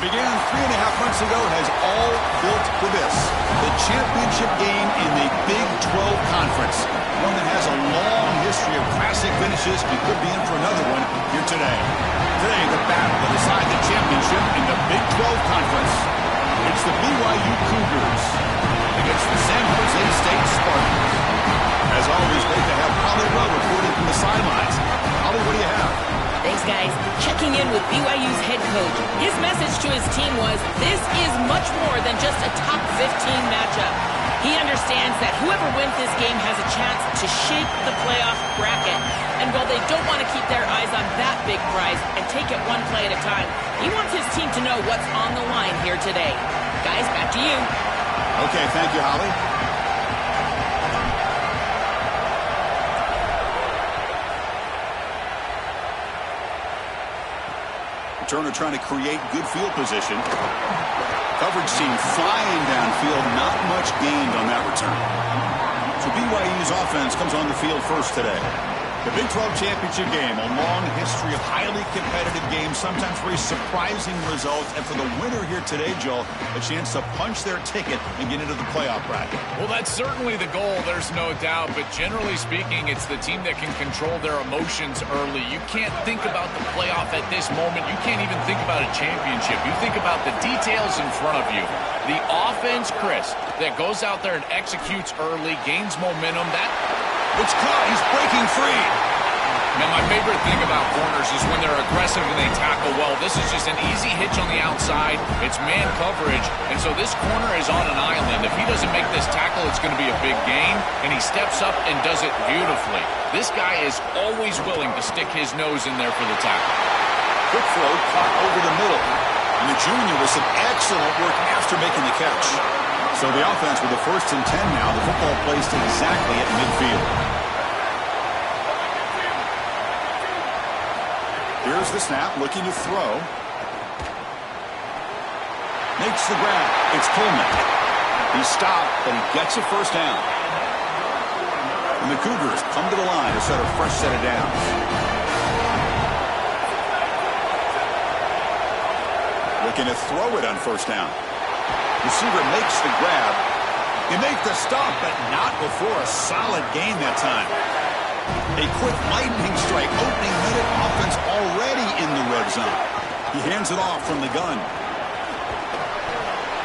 began 3.5 months ago has all built for this. The championship game in the Big 12 Conference. One that has a long history of classic finishes and could be in for another one here today. Today, the battle to decide the championship in the Big 12 Conference. It's the BYU Cougars against the San Jose State Spartans. As always, great to have Holly Rowe reporting from the sidelines. Holly, what do you have? Thanks, guys. Checking in with BYU's head coach. His message to his team was, this is much more than just a top 15 matchup. He understands that whoever wins this game has a chance to shape the playoff bracket. And while they don't want to keep their eyes on that big prize and take it one play at a time, he wants his team to know what's on the line here today. Guys, back to you. Okay, thank you, Holly. Turner trying to create good field position. Coverage team flying downfield. Not much gained on that return. So BYU's offense comes on the field first today. The Big 12 championship game, a long history of highly competitive games, sometimes very surprising results. And for the winner here today, Joel, a chance to punch their ticket and get into the playoff bracket. Well, that's certainly the goal, there's no doubt. But generally speaking, it's the team that can control their emotions early. You can't think about the playoff at this moment. You can't even think about a championship. You think about the details in front of you. The offense, Chris, that goes out there and executes early, gains momentum. It's caught. He's breaking free. Man, my favorite thing about corners is when they're aggressive and they tackle well. This is just an easy hitch on the outside. It's man coverage, and so this corner is on an island. If he doesn't make this tackle, it's going to be a big gain, and he steps up and does it beautifully. This guy is always willing to stick his nose in there for the tackle. Quick throw, caught over the middle. And the junior with some excellent work after making the catch. So the offense with the 1st and 10 now. The football placed exactly at midfield. Here's the snap, looking to throw. Makes the grab. It's Coleman. He stopped, but he gets a first down. And the Cougars come to the line to set a fresh set of downs. Looking to throw it on first down. Receiver makes the grab. They make the stop, but not before a solid gain that time. A quick lightning strike. Opening minute, offense already in the red zone. He hands it off from the gun.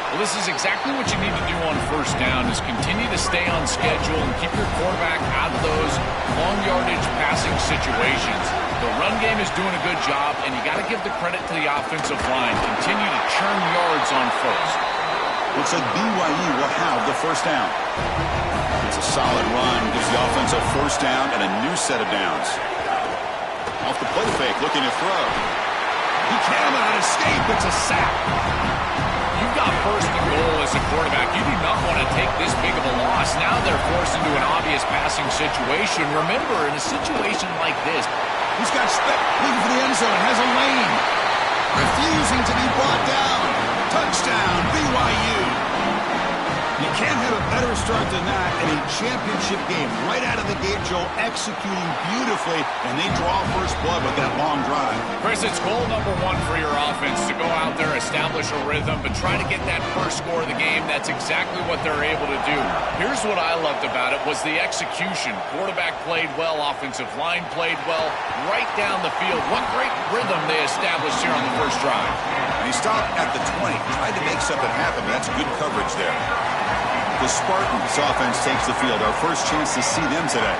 Well, this is exactly what you need to do on first down, is continue to stay on schedule and keep your quarterback out of those long yardage passing situations. The run game is doing a good job, and you got to give the credit to the offensive line. Continue to churn yards on first. Looks like BYU will have the first down. It's a solid run. Gives the offense a first down and a new set of downs. Off the play fake, looking to throw. He cannot escape. It's a sack. You've got first and goal as a quarterback. You do not want to take this big of a loss. Now they're forced into an obvious passing situation. Remember, in a situation like this, he's got spec looking for the end zone. Has a lane. Refusing to be brought down. Touchdown, BYU. You can't have a better start than that in a championship game. Right out of the gate, Joe, executing beautifully, and they draw first blood with that long drive. Chris, it's goal number one for your offense to go out there, establish a rhythm, but try to get that first score of the game. That's exactly what they're able to do. Here's what I loved about it was the execution. Quarterback played well, offensive line played well, right down the field. What great rhythm they established here on the first drive. And he stopped at the 20, tried to make something happen. That's good coverage there. The Spartans offense takes the field. Our first chance to see them today.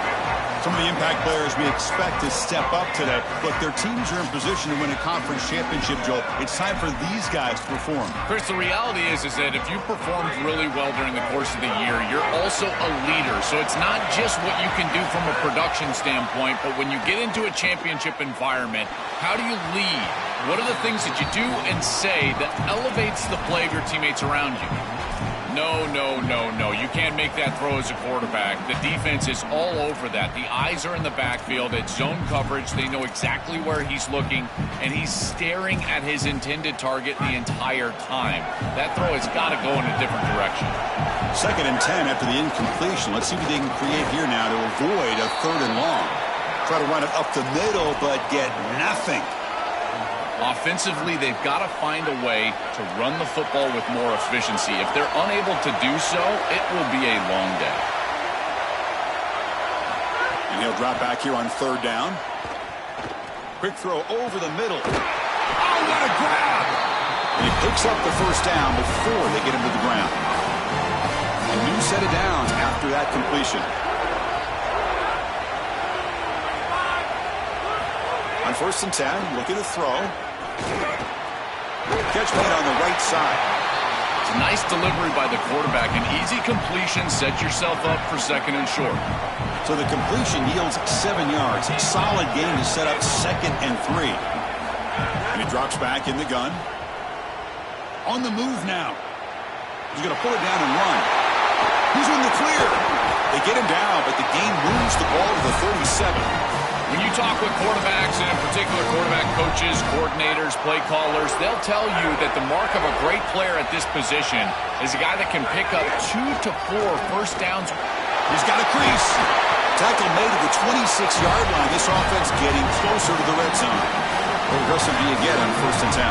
Some of the impact players we expect to step up today. Look, their teams are in position to win a conference championship, Joel. It's time for these guys to perform. Chris, the reality is that if you performed really well during the course of the year, you're also a leader. So it's not just what you can do from a production standpoint, but when you get into a championship environment, how do you lead? What are the things that you do and say that elevates the play of your teammates around you? No. You can't make that throw as a quarterback. The defense is all over that. The eyes are in the backfield. It's zone coverage. They know exactly where he's looking, and he's staring at his intended target the entire time. That throw has got to go in a different direction. 2nd and 10 after the incompletion. Let's see what they can create here now to avoid a 3rd and long. Try to run it up the middle, but get nothing. Offensively, they've got to find a way to run the football with more efficiency. If they're unable to do so, it will be a long day. And he'll drop back here on 3rd down. Quick throw over the middle. Oh, what a grab! And he picks up the 1st down before they get him to the ground. A new set of downs after that completion. On 1st and 10, looking to throw. Catch made on the right side. It's a nice delivery by the quarterback. An easy completion. Set yourself up for 2nd and short. So the completion yields 7 yards. Solid gain to set up 2nd and 3. And he drops back in the gun. On the move now. He's going to pull it down and run. He's in the clear. They get him down, but the game moves the ball to the 37. When you talk with quarterbacks, and in particular quarterback coaches, coordinators, play callers, they'll tell you that the mark of a great player at this position is a guy that can pick up 2 to 4 first downs. He's got a crease. Tackle made at the 26-yard line. This offense getting closer to the red zone. Aggressive again on 1st and 10.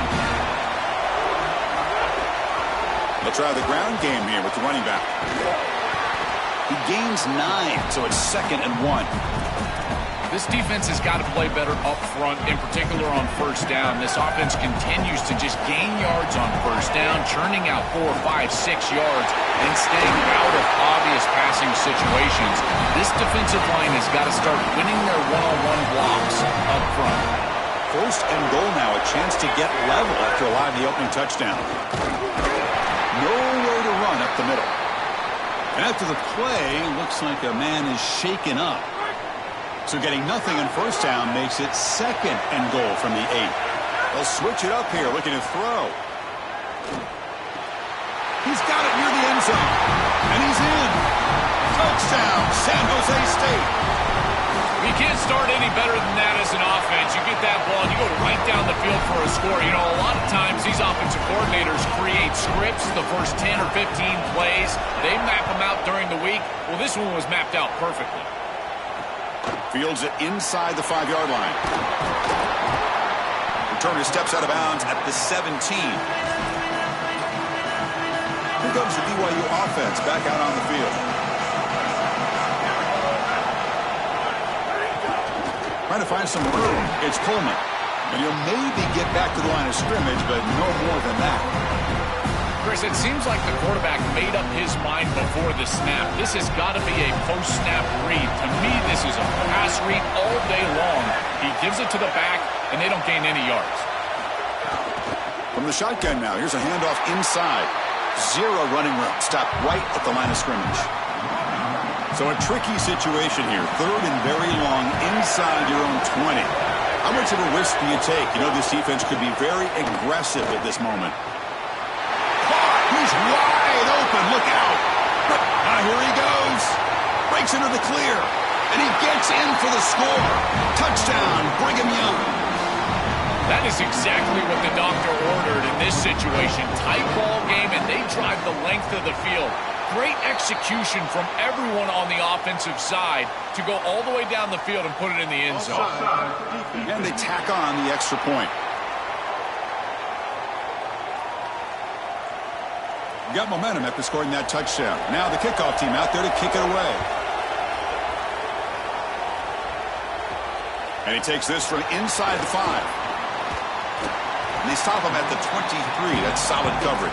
They'll try the ground game here with the running back. He gains 9, so it's 2nd and 1. This defense has got to play better up front, in particular on 1st down. This offense continues to just gain yards on 1st down, churning out 4, 5, 6 yards, and staying out of obvious passing situations. This defensive line has got to start winning their one-on-one blocks up front. 1st and goal now, a chance to get level after allowing the opening touchdown. Nowhere to run up the middle. And after the play, looks like a man is shaken up. So getting nothing on 1st down makes it 2nd and goal from the 8. They'll switch it up here, looking to throw. He's got it near the end zone. And he's in. Touchdown, San Jose State. You can't start any better than that as an offense. You get that ball and you go right down the field for a score. You know, a lot of times these offensive coordinators create scripts the first 10 or 15 plays. They map them out during the week. Well, this one was mapped out perfectly. Fields it inside the 5-yard line. Returner steps out of bounds at the 17. Here comes the BYU offense back out on the field. Trying to find some room. It's Coleman. And he'll maybe get back to the line of scrimmage, but no more than that. Chris, it seems like the quarterback made up his mind before the snap. This has got to be a post-snap read. To me, this is a pass read all day long. He gives it to the back, and they don't gain any yards. From the shotgun now, here's a handoff inside. 0 running room. Stop right at the line of scrimmage. So a tricky situation here. 3rd and very long inside your own 20. How much of a risk do you take? You know this defense could be very aggressive at this moment. He's wide open. Look out. Now here he goes. Breaks into the clear. And he gets in for the score. Touchdown, Brigham Young. That is exactly what the doctor ordered in this situation. Tight ball game, and they drive the length of the field. Great execution from everyone on the offensive side to go all the way down the field and put it in the end zone. And they tack on the extra point. Got momentum after scoring that touchdown. Now the kickoff team out there to kick it away. And he takes this from inside the 5. And they stop him at the 23. That's solid coverage.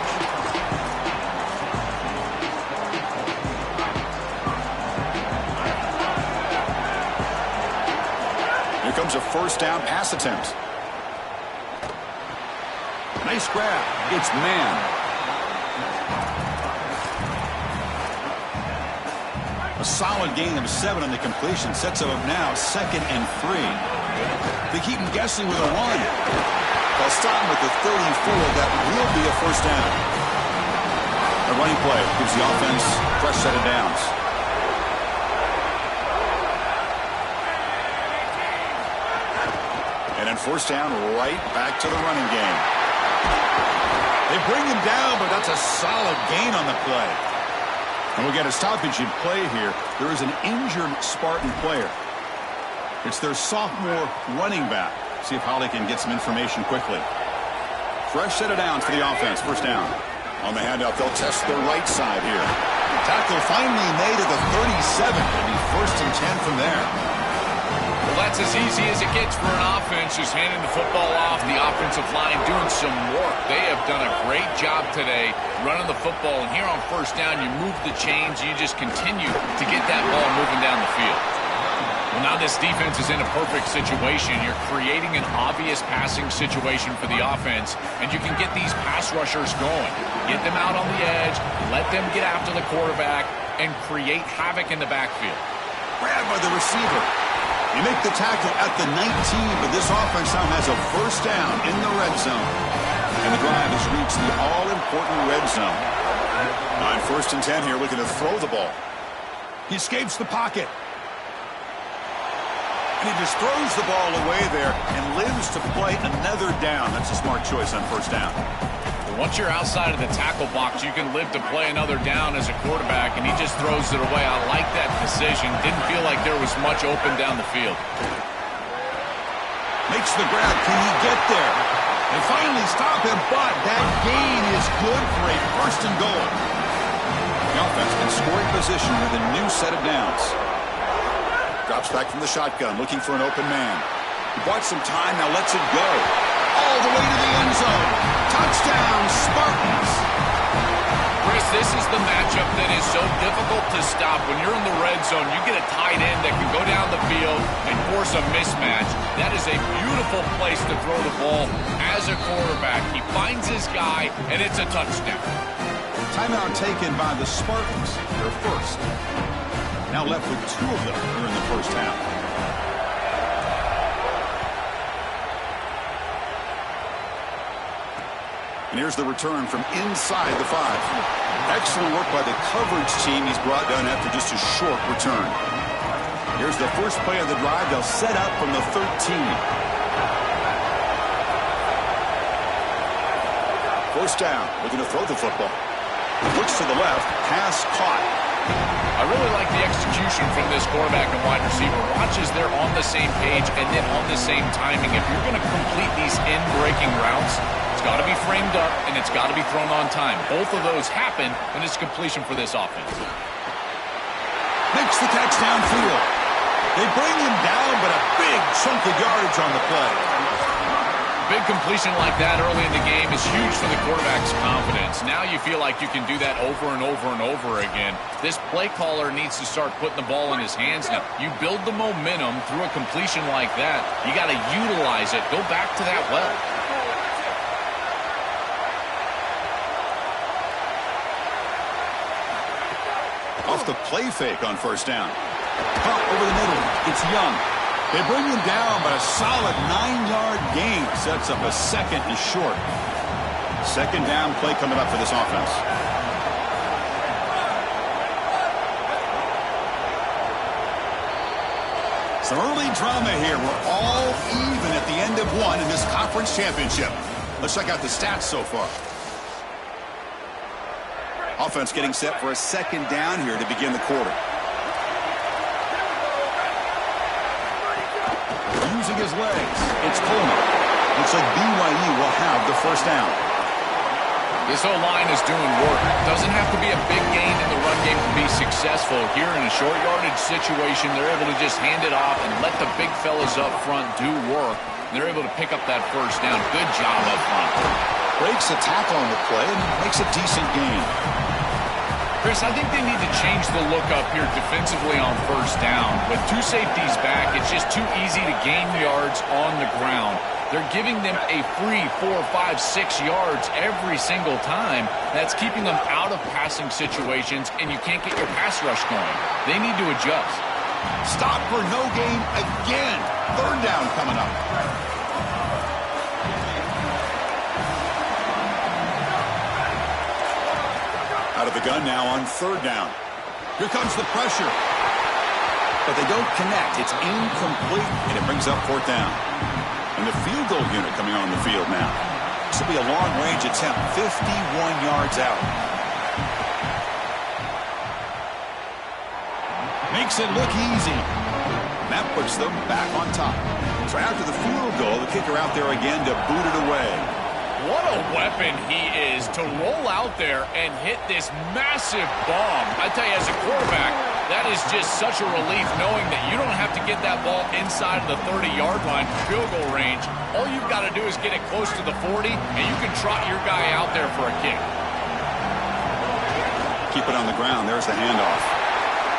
Here comes a 1st down pass attempt. Nice grab. It's man. A solid gain of 7 on the completion. Sets him up now 2nd and 3. They keep him guessing with a 1. They'll stop him at the 34. That will be a 1st down. A running play gives the offense a fresh set of downs. And then 1st down, right back to the running game. They bring him down, but that's a solid gain on the play. And we'll get a stoppage in play here. There is an injured Spartan player. It's their sophomore running back. See if Holly can get some information quickly. Fresh set of downs for the offense. First down. On the handout, they'll test the right side here. Tackle finally made at the 37. It'll be 1st and 10 from there. Well, that's as easy as it gets for an offense, just handing the football off, the offensive line doing some work. They have done a great job today running the football, and here on first down, you move the chains, and you just continue to get that ball moving down the field. Well, now this defense is in a perfect situation. You're creating an obvious passing situation for the offense, and you can get these pass rushers going. Get them out on the edge, let them get after the quarterback, and create havoc in the backfield. Grabbed by the receiver. You make the tackle at the 19, but this offense now has a first down in the red zone. And the drive has reached the all-important red zone. On 1st and 10 here, looking to throw the ball. He escapes the pocket. And he just throws the ball away there and lives to play another down. That's a smart choice on first down. Once you're outside of the tackle box, you can live to play another down as a quarterback, and he just throws it away. I like that decision. Didn't feel like there was much open down the field. Makes the grab. Can he get there? They finally stop him, but that gain is good for a 1st and goal. The offense in scoring position with a new set of downs. Drops back from the shotgun, looking for an open man. He bought some time, now lets it go. All the way to the end zone. Touchdown, Spartans. Chris, this is the matchup that is so difficult to stop. When you're in the red zone, you get a tight end that can go down the field and force a mismatch. That is a beautiful place to throw the ball as a quarterback. He finds his guy, and it's a touchdown. Timeout taken by the Spartans. Their first. Now left with 2 of them here in the first half. And here's the return from inside the 5. Excellent work by the coverage team he's brought down after just a short return. Here's the first play of the drive. They'll set up from the 13. First down. Looking to throw the football. Looks to the left. Pass caught. I really like the execution from this quarterback and wide receiver. Watch as they're on the same page and then on the same timing. If you're going to complete these in-breaking routes, it's got to be framed up and it's got to be thrown on time. Both of those happen, and it's completion for this offense. Makes the catch downfield. They bring him down, but a big chunk of yardage on the play. Big completion like that early in the game is huge for the quarterback's confidence. Now you feel like you can do that over and over and over again. This play caller needs to start putting the ball in his hands now. You build the momentum through a completion like that. You got to utilize it. Go back to that well. Off the play fake on first down. Pump over the middle. It's Young. They bring him down, but a solid 9-yard gain sets up a 2nd and short. Second down play coming up for this offense. Some early drama here. We're all even at the end of one in this conference championship. Let's check out the stats so far. Offense getting set for a 2nd down here to begin the quarter. Using his legs. It's Coleman. Looks like BYU will have the first down. This O-line is doing work. Doesn't have to be a big gain in the run game to be successful. Here in a short yardage situation, they're able to just hand it off and let the big fellas up front do work. They're able to pick up that first down. Good job up front. Breaks a tackle on the play and makes a decent gain. Chris, I think they need to change the look up here defensively on first down. With 2 safeties back, it's just too easy to gain yards on the ground. They're giving them a free 4, 5, 6 yards every single time. That's keeping them out of passing situations, and you can't get your pass rush going. They need to adjust. Stop for no gain again. Third down coming up. Out of the gun now on third down. Here comes the pressure. But they don't connect. It's incomplete, and it brings up 4th down. And the field goal unit coming on the field now. This will be a long-range attempt, 51 yards out. Makes it look easy. That puts them back on top. So after the field goal, the kicker out there again to boot it away. What a weapon he is to roll out there and hit this massive bomb. I tell you, as a quarterback, that is just such a relief knowing that you don't have to get that ball inside of the 30-yard line field goal range. All you've got to do is get it close to the 40, and you can trot your guy out there for a kick. Keep it on the ground. There's the handoff.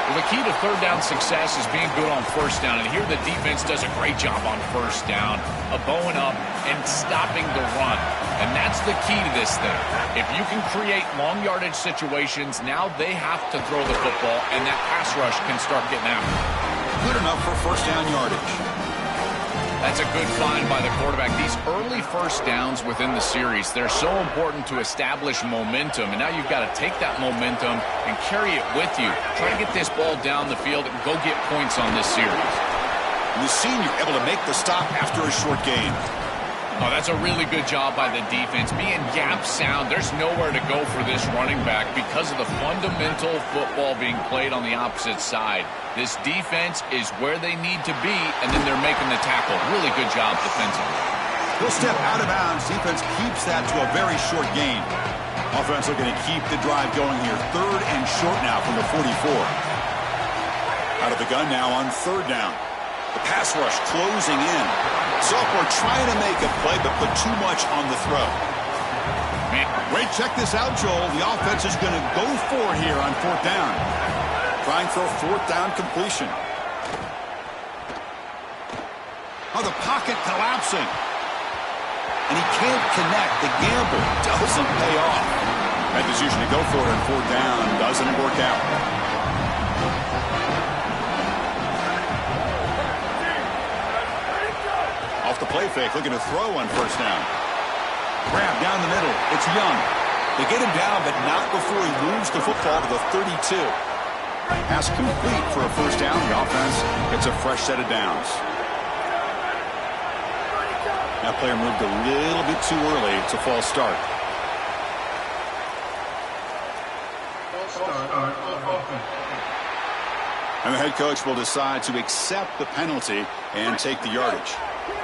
Well, the key to third down success is being good on first down, and here the defense does a great job on first down of bowing up and stopping the run, and that's the key to this thing. If you can create long yardage situations, now they have to throw the football, and that pass rush can start getting after it. Good enough for first down yardage. That's a good find by the quarterback. These early first downs within the series, they're so important to establish momentum. And now you've got to take that momentum and carry it with you. Try to get this ball down the field and go get points on this series. The senior able to make the stop after a short gain. Oh, that's a really good job by the defense. Being gap sound, there's nowhere to go for this running back because of the fundamental football being played on the opposite side. This defense is where they need to be, and then they're making the tackle. Really good job defensively. He'll step out of bounds. Defense keeps that to a very short gain. Offense looking to keep the drive going here. Third and short now from the 44. Out of the gun now on third down. The pass rush closing in. Sophomore trying to make a play, but put too much on the throw. Man. Wait, check this out, Joel. The offense is going to go for it here on fourth down. Trying for a fourth down completion. Oh, the pocket collapsing. And he can't connect. The gamble doesn't pay off. That decision to go for it on fourth down doesn't work out. Off the play fake, looking to throw on first down. Grab down the middle. It's Young. They get him down, but not before he moves the football to the 32. Pass complete for a first down. The offense gets a fresh set of downs. That player moved a little bit too early. It's a false start. And the head coach will decide to accept the penalty and take the yardage.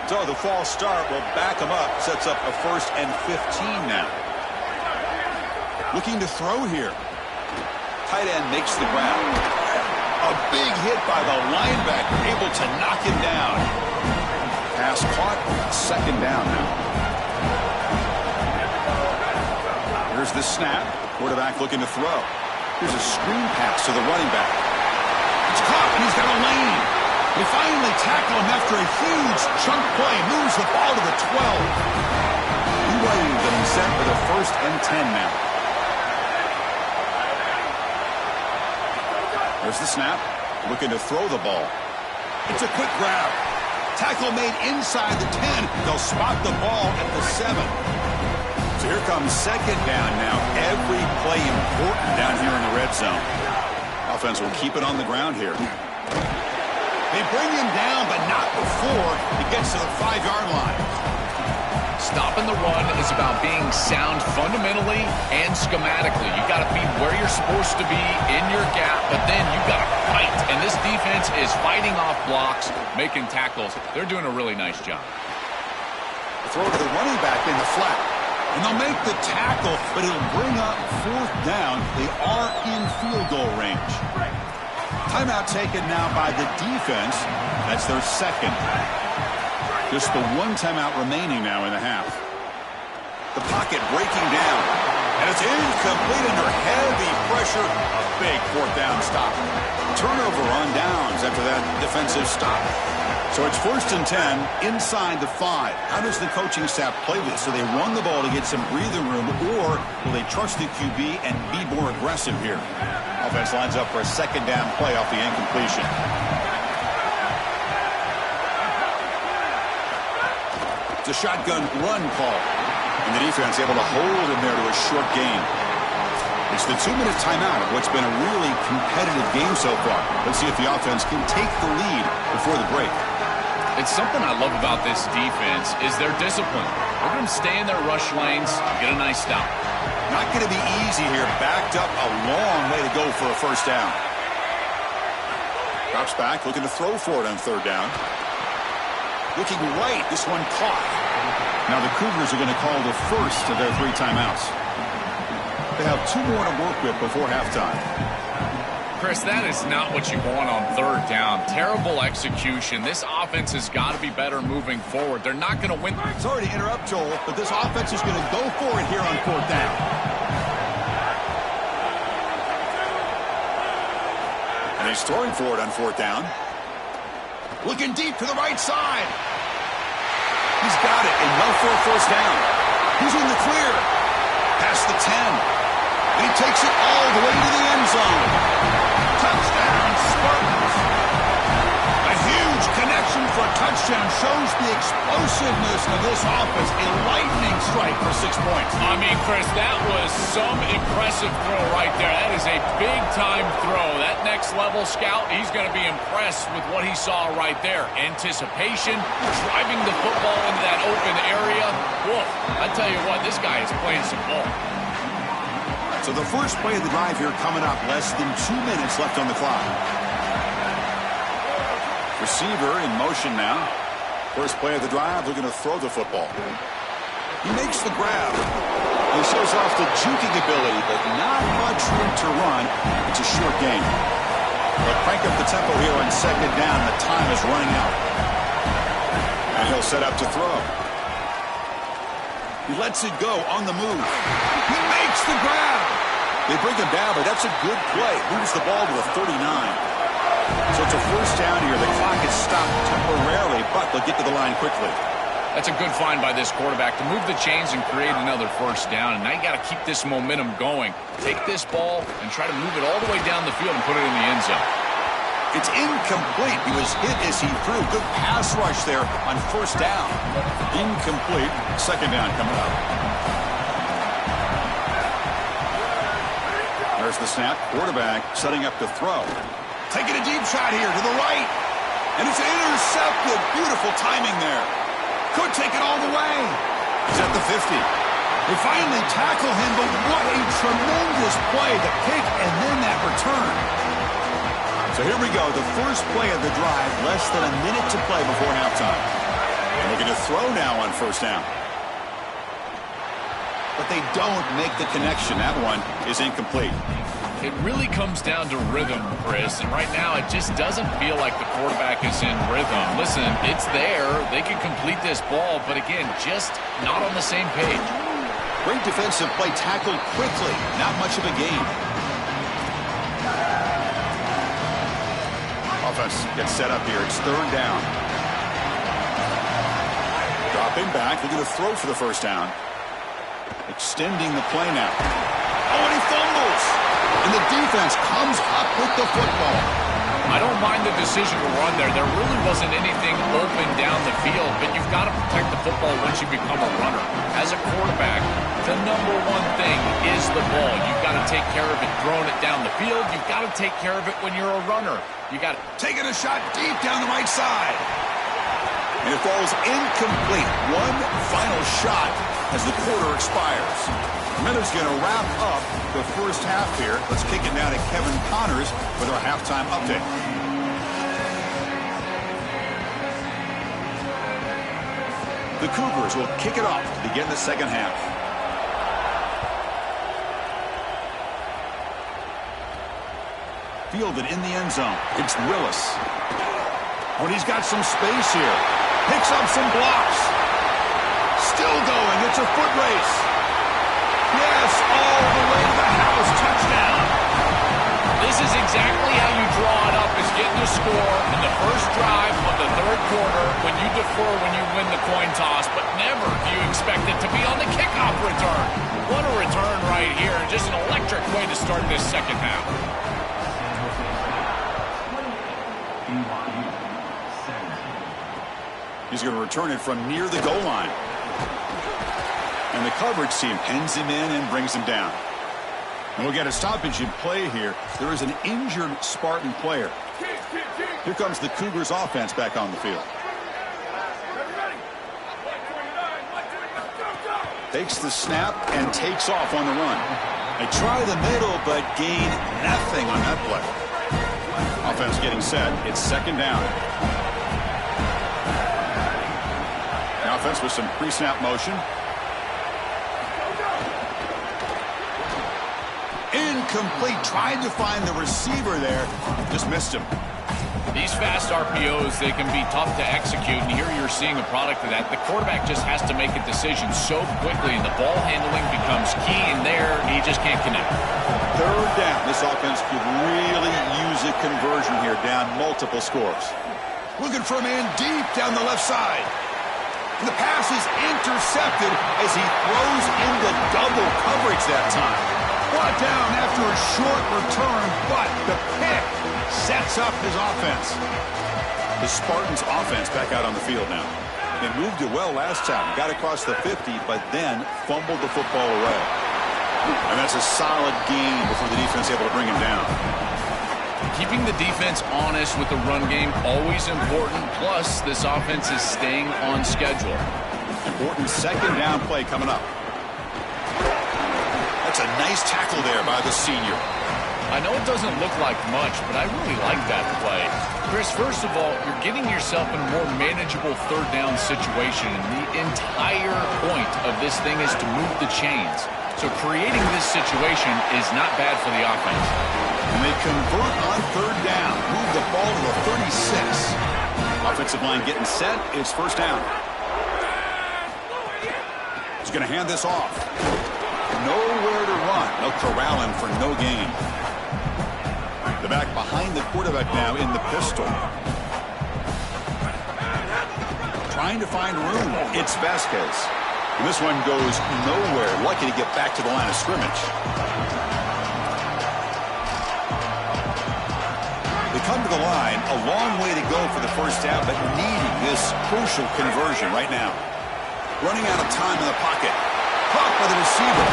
So the false start will back him up. Sets up a 1st and 15 now. Looking to throw here. Tight end makes the grab. A big hit by the linebacker, able to knock him down. Pass caught, second down now. Here's the snap. Quarterback looking to throw. Here's a screen pass to the running back. It's caught, and he's got a lane. They finally tackle him after a huge chunk play. Moves the ball to the 12. BYU getting set for the 1st and 10 now. There's the snap. Looking to throw the ball. It's a quick grab. Tackle made inside the 10. They'll spot the ball at the 7. So here comes second down now. Every play important down here in the red zone. Offense will keep it on the ground here. They bring him down, but not before he gets to the 5-yard line. Stopping the run is about being sound fundamentally and schematically. You got to be where you're supposed to be in your gap, but then you got to fight. And this defense is fighting off blocks, making tackles. They're doing a really nice job. Throw to the running back in the flat. And they'll make the tackle, but it'll bring up fourth down. They are in field goal range. Timeout taken now by the defense. That's their second. Just the one timeout remaining now in the half. The pocket breaking down. And it's incomplete under heavy pressure. A big fourth down stop. Turnover on downs after that defensive stop. So it's 1st and 10 inside the 5. How does the coaching staff play this? So they run the ball to get some breathing room, or will they trust the QB and be more aggressive here? Offense lines up for a second down play off the incompletion. It's a shotgun run call. And the defense able to hold him there to a short gain. It's the 2-minute timeout of what's been a really competitive game so far. Let's see if the offense can take the lead before the break. It's something I love about this defense is their discipline. They're going to stay in their rush lanes, get a nice stop. Not going to be easy here. Backed up a long way to go for a first down. Drops back, looking to throw for it on third down. looking right. This one caught. Now the Cougars are going to call the first of their 3 timeouts. They have 2 more to work with before halftime. Chris, that is not what you want on 3rd down. Terrible execution. This offense has got to be better moving forward. They're not going to win. Sorry to interrupt, Joel, but this offense is going to go for it here on 4th down. And he's throwing for it on 4th down. Looking deep to the right side. He's got it, enough for a 1st down. He's in the clear. Past the 10. And he takes it all the way to the end zone. Touchdown, Spartans. A huge connection for a touchdown shows the explosiveness of this offense. A lightning strike for 6 points. I mean, Chris, that was some impressive throw right there. That is a big-time throw. That next-level scout, he's going to be impressed with what he saw right there. Anticipation, driving the football into that open area. Whoa, I tell you what, this guy is playing some ball. So the first play of the drive here coming up. Less than 2 minutes left on the clock. Receiver in motion now. First play of the drive, looking to throw the football. He makes the grab. He shows off the juking ability, but not much room to run. It's a short game. They'll crank up the tempo here on 2nd down. The time is running out. And he'll set up to throw. He lets it go on the move. He makes the grab. They bring him down, but that's a good play. Moves the ball to the 39. So it's a 1st down here. The clock is stopped temporarily, but they'll get to the line quickly. That's a good find by this quarterback to move the chains and create another 1st down. And now you got to keep this momentum going. Take this ball and try to move it all the way down the field and put it in the end zone. It's incomplete. He was hit as he threw. Good pass rush there on 1st down. Incomplete. 2nd down coming up. There's the snap. Quarterback setting up to throw. Taking a deep shot here to the right. And it's intercepted. Beautiful timing there. Could take it all the way. He's at the 50. They finally tackle him, but what a tremendous play. The pick and then that return. So here we go. The first play of the drive. Less than a minute to play before halftime. And looking to throw now on 1st down. But they don't make the connection. That one is incomplete. It really comes down to rhythm, Chris, and right now it just doesn't feel like the quarterback is in rhythm. Listen, it's there. They can complete this ball, but again, just not on the same page. Great defensive play, tackled quickly. Not much of a gain. Offense gets set up here. It's 3rd down. Dropping back, looking to throw for the 1st down. Extending the play now. Oh, and he fumbles. And the defense comes up with the football. I don't mind the decision to run there. There really wasn't anything open down the field, but you've got to protect the football once you become a runner. As a quarterback, the number one thing is the ball. You've got to take care of it throwing it down the field. You've got to take care of it when you're a runner. You got to taking a shot deep down the right side. And it falls incomplete. One final shot as the quarter expires. Miller's going to wrap up the 1st half here. Let's kick it now to Kevin Connors with our halftime update. The Cougars will kick it off to begin the 2nd half. Fielded in the end zone. It's Willis. When he's got some space here. Picks up some blocks. Still going. It's a foot race. Yes, all the way to the house. Touchdown. This is exactly how you draw it up, is getting a score in the first drive of the 3rd quarter when you defer when you win the coin toss, but never do you expect it to be on the kickoff return. What a return right here, and just an electric way to start this 2nd half. He's going to return it from near the goal line. And the coverage team pins him in and brings him down. And we'll get a stoppage in play here. There is an injured Spartan player. Here comes the Cougars offense back on the field. Takes the snap and takes off on the run. They try the middle, but gain nothing on that play. Offense getting set. It's 2nd down. offense with some pre-snap motion. Incomplete. Tried to find the receiver there. Just missed him. These fast RPOs, they can be tough to execute, and here you're seeing a product of that. The quarterback just has to make a decision so quickly, and the ball handling becomes key, and there he just can't connect. Third down. This offense could really use a conversion here, down multiple scores. Looking for a man deep down the left side. And the pass is intercepted as he throws into double coverage that time. Brought down after a short return, but the pick sets up his offense. The Spartans' offense back out on the field now. They moved it well last time. Got across the 50, but then fumbled the football away. And that's a solid gain before the defense able to bring him down. Keeping the defense honest with the run game, always important. Plus, this offense is staying on schedule. Important second down play coming up. That's a nice tackle there by the senior. I know it doesn't look like much, but I really like that play. Chris, first of all, you're getting yourself in a more manageable third down situation, and the entire point of this thing is to move the chains. So creating this situation is not bad for the offense. And they convert on third down. Move the ball to the 36. Offensive line getting set. It's first down. He's going to hand this off. Nowhere to run. They'll corral him for no gain. The back behind the quarterback now in the pistol. Trying to find room. It's Vasquez. And this one goes nowhere. Lucky to get back to the line of scrimmage. They come to the line. A long way to go for the first down, but needing this crucial conversion right now. Running out of time in the pocket. Caught by the receiver.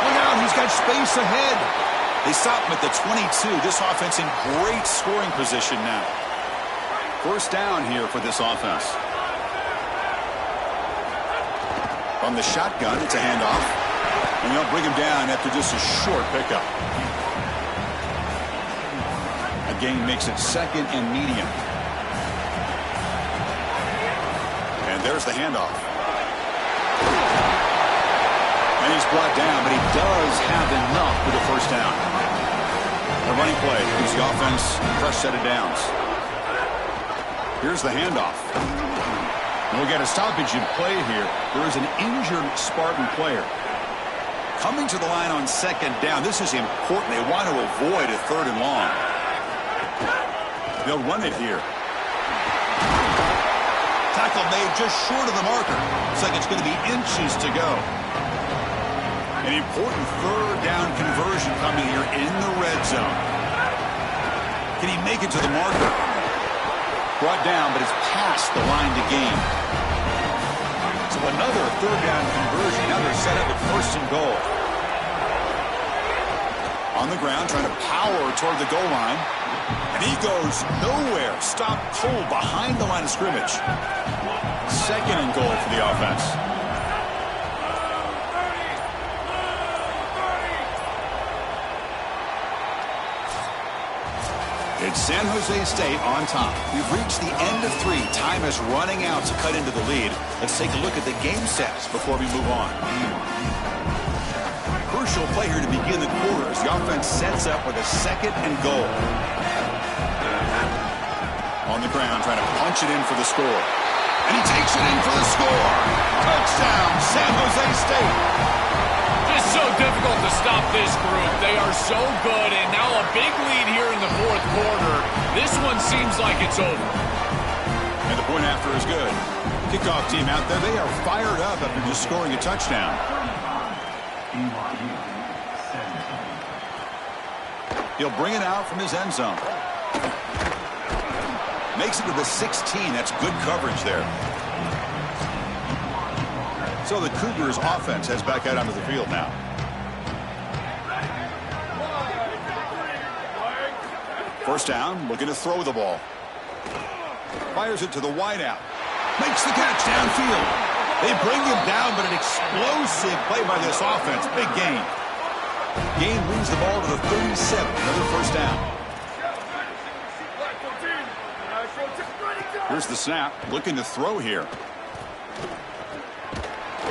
Look out, he's got space ahead. They stop him at the 22. This offense in great scoring position now. First down here for this offense. From the shotgun, it's a handoff. And they'll bring him down after just a short pickup. A gain makes it second and medium. And there's the handoff. And he's brought down, but he does have enough for the first down. A running play gives the offense a fresh set of downs. Here's the handoff. And we'll get a stoppage in play here. There is an injured Spartan player. Coming to the line on second down. This is important. They want to avoid a third and long. They'll run it here. Tackle made just short of the marker. Looks like it's going to be inches to go. An important third down conversion coming here in the red zone. Can he make it to the marker? Brought down, but it's past the line to gain. So another third down conversion. Now they're set up at first and goal. On the ground, trying to power toward the goal line. And he goes nowhere. Stopped cold behind the line of scrimmage. Second and goal for the offense. It's San Jose State on top. We've reached the end of 3. Time is running out to cut into the lead. Let's take a look at the game sets before we move on. Crucial play here to begin the quarter as the offense sets up with a second and goal. On the ground, trying to punch it in for the score. And he takes it in for the score. Touchdown, San Jose State. Just so difficult to stop this group. They are so good, and now a big lead here in the fourth quarter. This one seems like it's over. And the point after is good. Kickoff team out there. They are fired up after just scoring a touchdown. He'll bring it out from his end zone. Makes it to the 16. That's good coverage there. So the Cougars offense heads back out onto the field now. First down, looking to throw the ball. Fires it to the wideout. Makes the catch downfield. They bring him down, but an explosive play by this offense. Big gain. Gain moves the ball to the 37. Another first down. Here's the snap. Looking to throw here.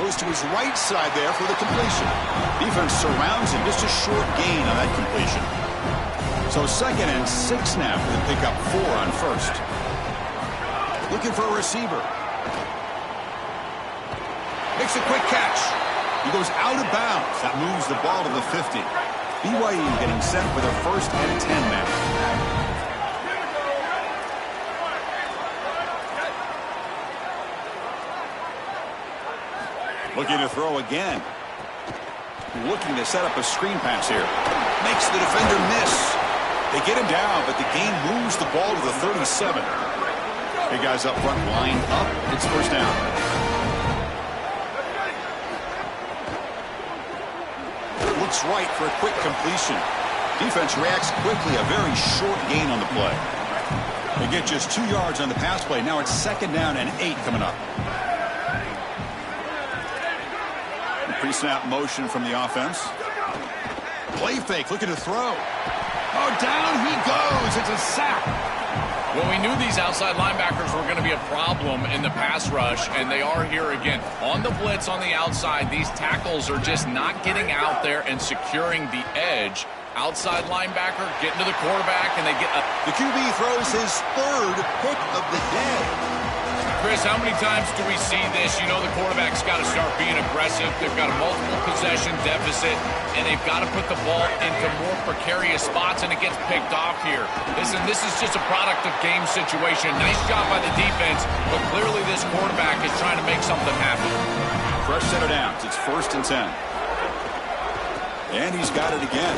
Goes to his right side there for the completion. Defense surrounds him. Just a short gain on that completion. So 2nd and 6 now for the pickup 4 on first. Looking for a receiver. Makes a quick catch. He goes out of bounds. That moves the ball to the 50. BYU getting set for their 1st and 10 now. Looking to throw again. Looking to set up a screen pass here. Makes the defender miss. They get him down, but the gain moves the ball to the 37. Big guys up front line up. It's 1st down. Looks right for a quick completion. Defense reacts quickly. A very short gain on the play. They get just 2 yards on the pass play. Now it's 2nd down and 8 coming up. Pre-snap motion from the offense. Play fake, looking to throw. Oh, down he goes. It's a sack. Well, we knew these outside linebackers were going to be a problem in the pass rush, and they are here again. On the blitz on the outside, these tackles are just not getting out there and securing the edge. Outside linebacker getting to the quarterback, and they get up. The QB throws his 3rd pick of the day. Chris, how many times do we see this? You know the quarterback's got to start being aggressive. They've got a multiple possession deficit, and they've got to put the ball into more precarious spots, and it gets picked off here. Listen, this is just a product of game situation. Nice job by the defense, but clearly this quarterback is trying to make something happen. Fresh set of downs. It's 1st and 10. And he's got it again.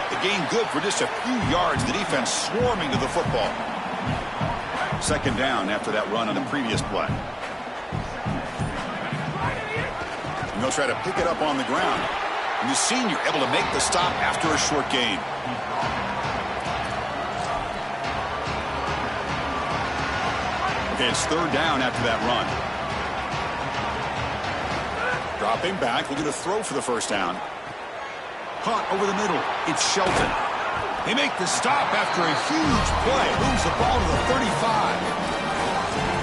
The gain good for just a few yards. The defense swarming to the football. 2nd down after that run on the previous play. And they'll try to pick it up on the ground. And the senior able to make the stop after a short gain. Okay, it's 3rd down after that run. Dropping back, looking to throw for the 1st down. Caught over the middle. It's Shelton. They make the stop after a huge play. Moves the ball to the 35.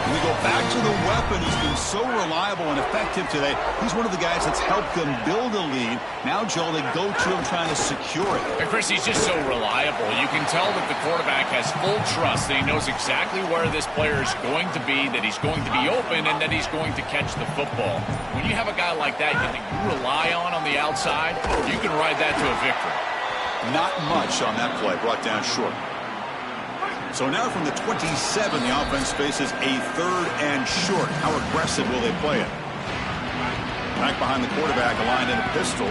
And we go back to the weapon who's been so reliable and effective today. He's one of the guys that's helped them build a lead. Now, Joel, they go to him trying to secure it. And Chris, he's just so reliable. You can tell that the quarterback has full trust that he knows exactly where this player is going to be, that he's going to be open, and that he's going to catch the football. When you have a guy like that that you rely on the outside, you can ride that to a victory. Not much on that play, brought down short. So now from the 27, the offense faces a 3rd and short. How aggressive will they play it? Back behind the quarterback, aligned in a pistol.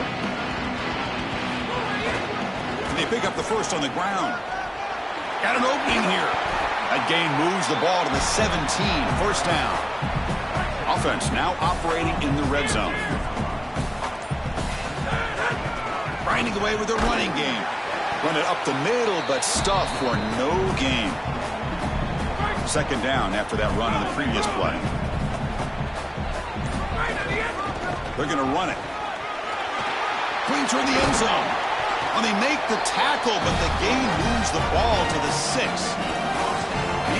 And they pick up the 1st on the ground. Got an opening here. That gain moves the ball to the 17, 1st down. Offense now operating in the red zone. Grinding away with their running game. Run it up the middle, but stuff for no gain. 2nd down after that run on the previous play. They're going to run it. Clean toward the end zone. Well, they make the tackle, but the gain moves the ball to the 6.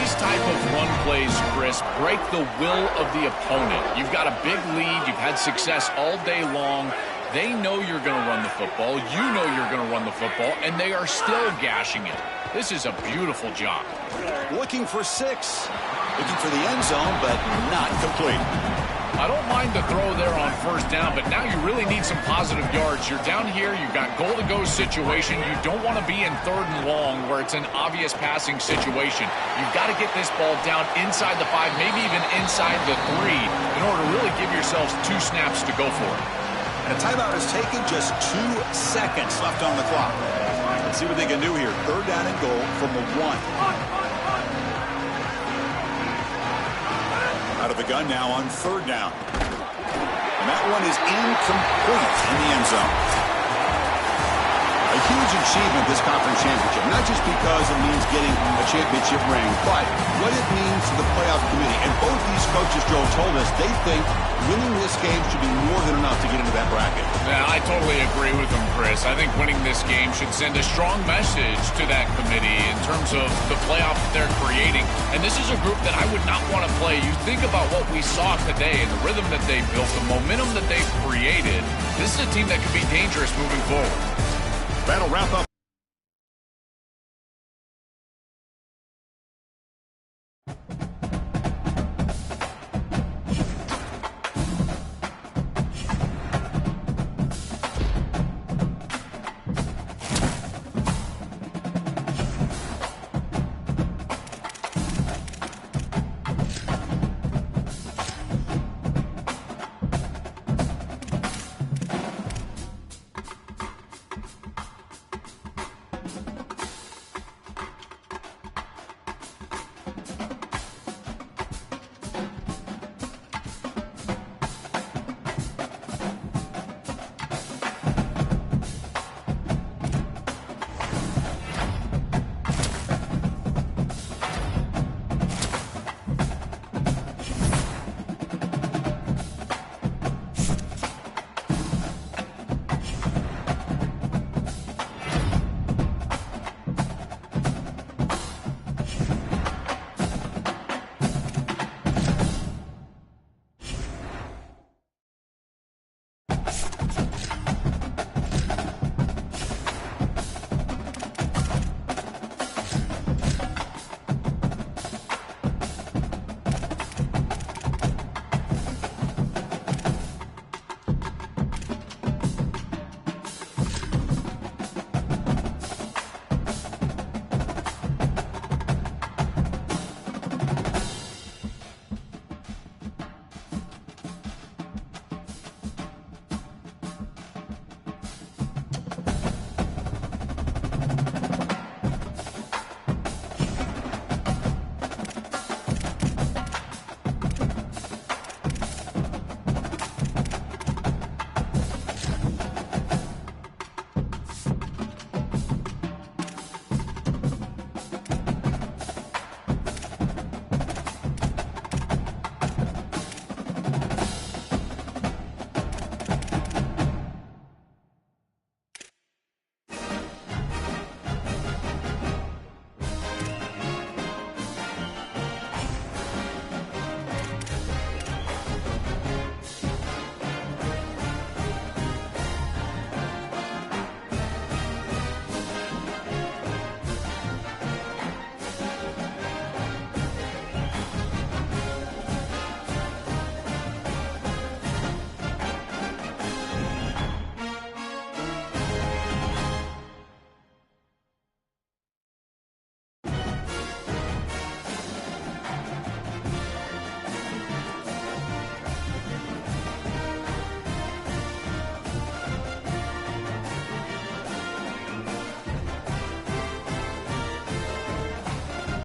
These type of run plays, Chris, break the will of the opponent. You've got a big lead. You've had success all day long. They know you're going to run the football. You know you're going to run the football, and they are still gashing it. This is a beautiful job. Looking for 6. Looking for the end zone, but not complete. I don't mind the throw there on 1st down, but now you really need some positive yards. You're down here. You've got goal-to-go situation. You don't want to be in 3rd and long where it's an obvious passing situation. You've got to get this ball down inside the 5, maybe even inside the 3 in order to really give yourselves 2 snaps to go for it. And a timeout is taken, just 2 seconds left on the clock. Let's see what they can do here. 3rd down and goal from the 1. Out of the gun now on 3rd down. And that one is incomplete in the end zone. A huge achievement, this conference championship. Not just because it means getting a championship ring, but what it means to the playoff committee. And both these coaches, Joe, told us they think winning this game should be more than enough to get into that bracket. Yeah, I totally agree with them, Chris. I think winning this game should send a strong message to that committee in terms of the playoff that they're creating. And this is a group that I would not want to play. You think about what we saw today and the rhythm that they built, the momentum that they've created. This is a team that could be dangerous moving forward. That'll wrap up